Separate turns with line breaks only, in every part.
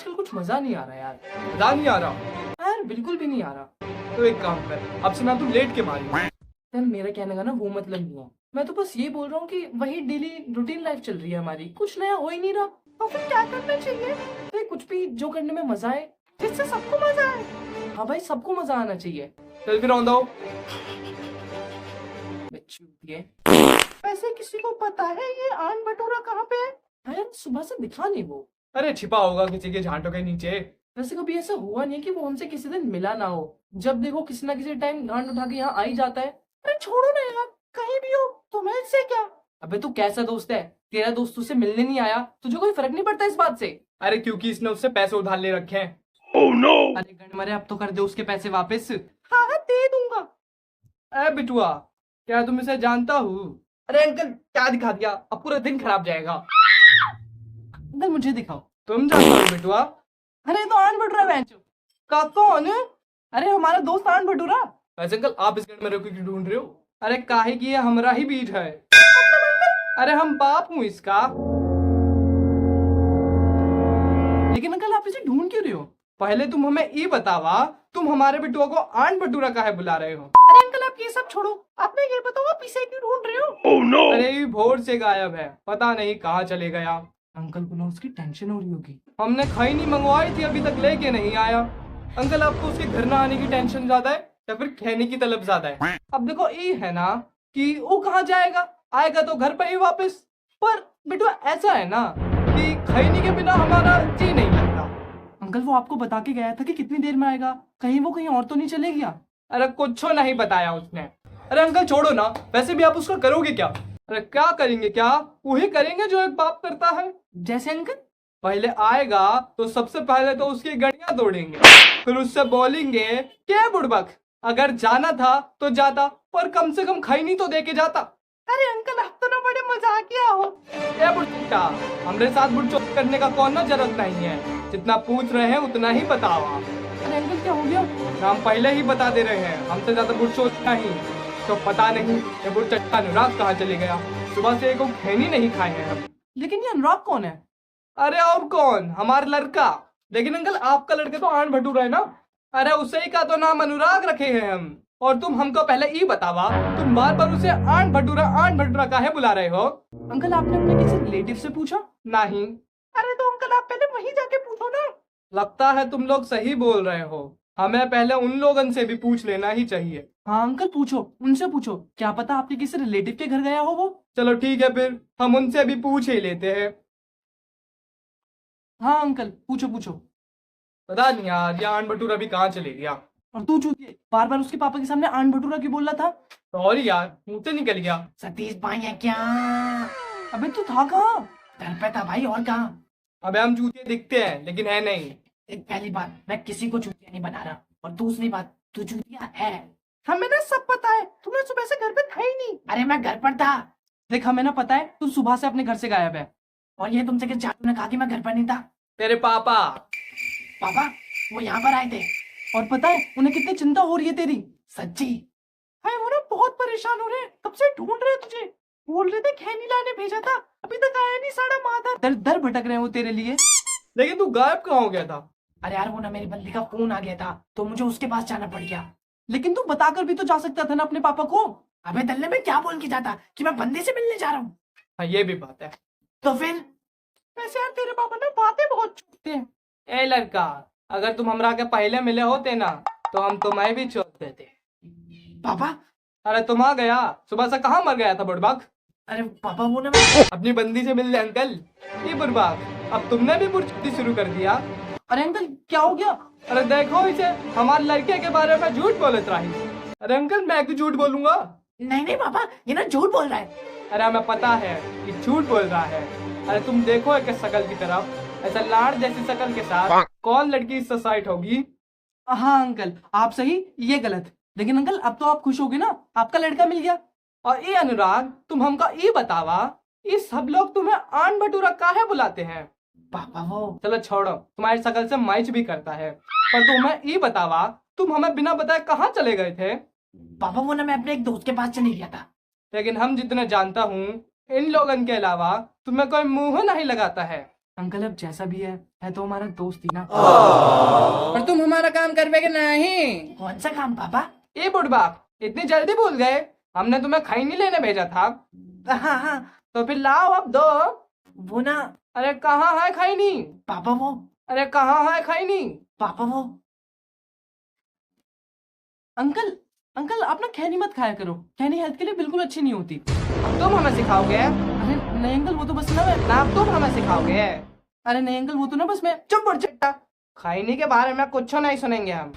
आजकल कुछ मजा नहीं आ रहा यार।
मजा नहीं आ रहा?
यार बिल्कुल भी नहीं आ रहा।
तो एक काम कर, अब से ना तू लेट के मारी।
यार मेरा कहने का ना वो मतलब नहीं है, मैं तो बस ये बोल रहा हूँ कि वही डेली रूटीन लाइफ चल रही है हमारी, कुछ नया हो ही नहीं रहा। तो फिर क्या करना चाहिए? तो कुछ भी जो करने में मजा आए, जिससे सबको मजा आए। हाँ भाई, सबको मजा आना चाहिए।
चल फिर आंदा हो।
वैसे किसी को पता है ये आन भटूरा कहाँ पे है? यार सुबह से दिखा नहीं वो।
अरे छिपा होगा किसी के झांटों के नीचे।
वैसे कभी ऐसा हुआ नहीं कि वो हमसे किसी दिन मिला ना हो? जब देखो किसी ना किसी टाइम गांड उठा के यहाँ आ ही जाता है। अरे छोड़ो ना यार, कहीं भी हो तुम्हें इससे क्या? अबे तू कैसा दोस्त है? तेरा दोस्त तुझसे मिलने नहीं आया, तुझे कोई फर्क नहीं पड़ता इस बात से?
अरे क्योंकि इसने उससे पैसे उधार ले रखे हैं।
Oh no! अरे गणमरे, अब तो कर दे उसके पैसे वापस। हाँ हाँ दे दूंगा।
अरे बिटुआ, क्या तुम इसे जानता हूँ? अरे अंकल क्या दिखा दिया, अब पूरा दिन खराब जाएगा।
अंकल मुझे दिखाओ।
तुम जानता हो बिटुआ?
अरे तो आन भटूरा बेंचो का कौन है? अरे हमारा दोस्त आन भटूरा।
वैसे अंकल आप इस गणमरे को क्यों ढूंढ रहे हो? अरे काहे कि ये हमारा ही बीज है। अरे हम बाप हूँ इसका।
लेकिन अंकल आप इसे ढूंढ क्यों रहे हो?
पहले तुम हमें ये बतावा, तुम हमारे बिटुआ को आन भटूरा काहे बुला रहे हो?
अरे अंकल आप ये सब छोड़ो, आपने ये बताओ आप इसे क्यों ढूंढ रहे हो?
Oh no! अरे ये भोर से गायब है, पता नहीं कहाँ चले गया।
अंकल को ना उसकी टेंशन हो रही होगी।
हमने खैनी मंगवाई थी, अभी तक लेके नहीं आया। अंकल आपको उसके घर ना आने की टेंशन ज्यादा है या फिर खैनी की तलब ज्यादा है? अब देखो ये है ना कि वो कहाँ जाएगा, आएगा तो घर पे ही वापस। पर बेटा ऐसा है ना कि खैनी के बिना हमारा जी नहीं लगता।
अंकल वो आपको बता के गया था कि कितनी देर में आएगा, कहीं वो कहीं और तो नहीं चले गया?
अरे कुछ नहीं बताया उसने। अरे अंकल छोड़ो ना, वैसे भी आप उसका करोगे क्या? अरे क्या करेंगे, क्या वही करेंगे जो एक बाप करता है।
जैसे अंकल?
पहले आएगा तो सबसे पहले तो उसकी गड़ियां तोड़ेंगे, फिर उससे बोलेंगे क्या बुड़बक, अगर जाना था तो जाता, पर कम से कम खैनी तो दे के जाता।
अरे अंकल आप तो ना बड़े मजाकिया हो।
क्या बुड़चुट्टा, हमरे साथ बुड़चोट करने का कौन ना जरूरत नहीं है, जितना पूछ रहे हैं उतना ही बताओ आप।
अरे अंकल क्या हो गया?
हम पहले ही बता दे रहे हैं, हमसे ज्यादा बुड़चोट नहीं। तो पता नहीं ये बुड़चट्टा अनुराग कहाँ चले गया, सुबह से एक खैनी नहीं खाए हैं हम।
लेकिन ये अनुराग कौन है?
अरे और कौन, हमारा लड़का। लेकिन अंकल आपका लड़का तो आन भटूरा है ना। अरे उसे ही का तो नाम अनुराग रखे हैं हम। और तुम हमको पहले ये बतावा, तुम बार बार उसे आन भटूरा काहे बुला रहे हो?
अंकल आपने अपने किसी रिलेटिव से पूछा?
नहीं।
अरे तो अंकल आप पहले वहीं जाके पूछो ना।
लगता है तुम लोग सही बोल रहे हो, हमें पहले उन लोगन से भी पूछ लेना ही चाहिए।
हाँ अंकल पूछो, उनसे पूछो, क्या पता आपके किसी रिलेटिव के घर गया हो वो।
चलो ठीक है, फिर हम उनसे भी पूछ ही लेते हैं।
हाँ अंकल पूछो पूछो।
पता नहीं यार, ये आन भटूरा भी कहाँ चले गया।
और तू चूतिए, बार बार उसके पापा के सामने आन भटूरा क्यों बोल रहा था?
सॉरी यार, मुंह से निकल गया।
सतीश भाई है क्या? अबे तू था कहाँ? घर पे था भाई, और कहाँ?
अबे हम चूतिए दिखते हैं लेकिन है नहीं।
एक पहली बात, मैं किसी को चूतिया नहीं बना रहा, और दूसरी बात तू चूतिया है। हमें ना सब पता है, तुम्हें सुबह से घर पे था ही नहीं। अरे मैं घर पर था। देख हमें ना पता है तू सुबह से अपने घर से गायब है। और ये तुमसे किस जादू ने कहा कि मैं घर पर नहीं था?
तेरे पापा।
पापा वो यहाँ पर आए थे। और पता है उन्हें कितनी चिंता हो रही है तेरी? सच्ची? है वो ना बहुत परेशान हो रहे हैं, कब से ढूंढ रहे हैं तुझे। बोल रहे थे खैनी लाने भेजा था, अभी तक आया नहीं साड़ा माथा। दर दर भटक रहे हैं वो तेरे लिए।
लेकिन तू गायब कहाँ हो गया था?
अरे यार वो ना मेरी बंदी का फोन आ गया था, तो मुझे उसके पास जाना पड़ गया। लेकिन तू बताकर भी तो जा सकता था ना अपने पापा को। अबे दल्ले में क्या बोल के जाता कि मैं बंदी से मिलने जा रहा हूँ?
हाँ ये भी बात है।
तो फिर वैसे यार तेरे पापा ना बातें बहुत छूटते हैं।
ए लड़का, अगर तुम हमरा के पहले मिले होते ना तो हम तुम्हें भी छोड़ देते।
पापा?
अरे तुम आ गया, सुबह से कहाँ मर गया था बुड़बक?
अरे पापा वो ना
अपनी बंदी से मिल ले अंकल। ये बुड़बक, अब तुमने भी बुड़चुट्टी शुरू कर दिया।
अरे अंकल क्या हो गया?
अरे देखो इसे, हमारे लड़के के बारे में झूठ बोलत रही। अरे अंकल मैं क्यों झूठ बोलूंगा?
नहीं नहीं पापा, ये ना झूठ बोल रहा है।
अरे हमें पता है कि झूठ बोल रहा है। अरे तुम देखो एक शकल की तरफ, ऐसा लाड़ जैसी शकल के साथ कौन लड़की इससे साइट होगी?
हाँ अंकल आप सही, ये गलत। लेकिन अंकल अब तो आप खुश होगे ना, आपका लड़का मिल गया।
और ये अनुराग, तुम हमका ये बतावा, ये सब लोग तुम्हें आन भटूरा काहे बुलाते हैं?
पापा वो
चलो छोड़ो, तुम्हारी शकल से मैच भी करता है, पर तुम्हें ये बतावा, तुम हमें बिना बताए कहाँ चले गए थे?
पापा वो ना मैं अपने एक दोस्त के पास चले गया था।
लेकिन हम जितने जानता हूँ, इन लोगन के अलावा तुम्हें कोई मुंह नहीं लगाता है।
अंकल अब जैसा भी है तो हमारा दोस्त ही ना।
और तुम हमारा काम करवेगे नहीं।
कौन सा काम पापा?
ए बुढ़बाप, इतनी जल्दी भूल गए? हमने तुम्हें खैनी लेने भेजा था।
हाँ हाँ,
तो फिर लाओ अब दो।
वो ना
अरे कहाँ है खैनी?
पापा वो,
अरे कहाँ है खैनी?
पापा वो। अंकल अंकल आप ना खैनी मत खाया करो, खैनी हेल्थ के लिए बिल्कुल अच्छी नहीं होती।
तुम हमें सिखाओगे?
अरे नहीं अंकल, वो तो बस ना मैं,
ना तुम हमें सिखाओगे?
अरे नहीं अंकल, वो तो ना बस मैं।
चुप बुढ़चट्टा, खैनी के बारे में कुछ नहीं सुनेंगे हम।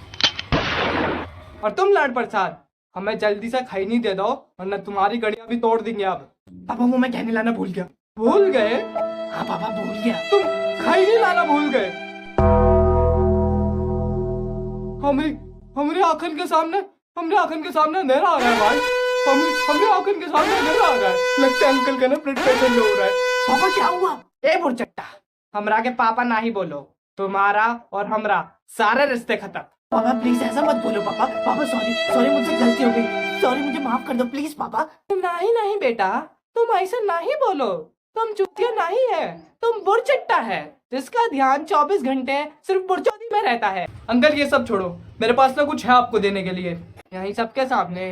और तुम लाड प्रसाद, हमें जल्दी से खैनी दे दो वरना तुम्हारी गड़ियां भी तोड़ देंगे अब।
पापा वो मैं खैनी लाना भूल गया।
भूल गए?
हाँ पापा भूल गया।
तुम खैनी लाना भूल गए? हमारे आंखन के सामने अंधेरा आ रहा है भाई। हमारे आंखन के सामने अंधेरा आ रहा है। लगता है अंकल का ना ब्लड प्रेशर लो हो रहा है।
पापा क्या हुआ?
ए बुढ़चट्टा, हमरा के पापा ना ही बोलो, तुम्हारा और हमरा सारे रिश्ते खत्म।
पापा प्लीज ऐसा मत बोलो पापा। पापा सॉरी सॉरी, मुझसे गलती हो गई, सॉरी मुझे माफ कर दो प्लीज पापा।
नहीं नहीं बेटा, तुम ऐसे नहीं बोलो। तुम चुतिया नहीं है, तुम बुढ़चट्टा है जिसका ध्यान 24 घंटे सिर्फ बुढ़चोदी में रहता है। अंकल ये सब छोड़ो, मेरे पास ना कुछ है आपको देने के लिए, यहीं सबके सामने।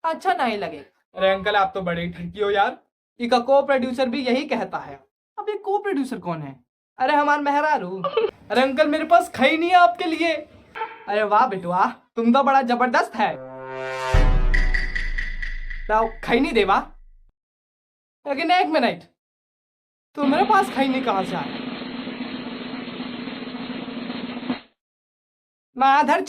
अच्छा नहीं लगे? अरे अंकल आप तो बड़े ही ठगी हो यार। इका को प्रोड्यूसर भी यही कहता है।
अब ये को प्रोड्यूसर कौन है?
अरे हमार मेहरारू। अरे अंकल मेरे पास खैनी है आपके लिए। अरे वाह बेटुआ, तुम तो बड़ा जबरदस्त है। लाओ खैनी देवा। लेकिन एक मिनट, तुम्हारे पास खैनी कहाँ से आया? माधर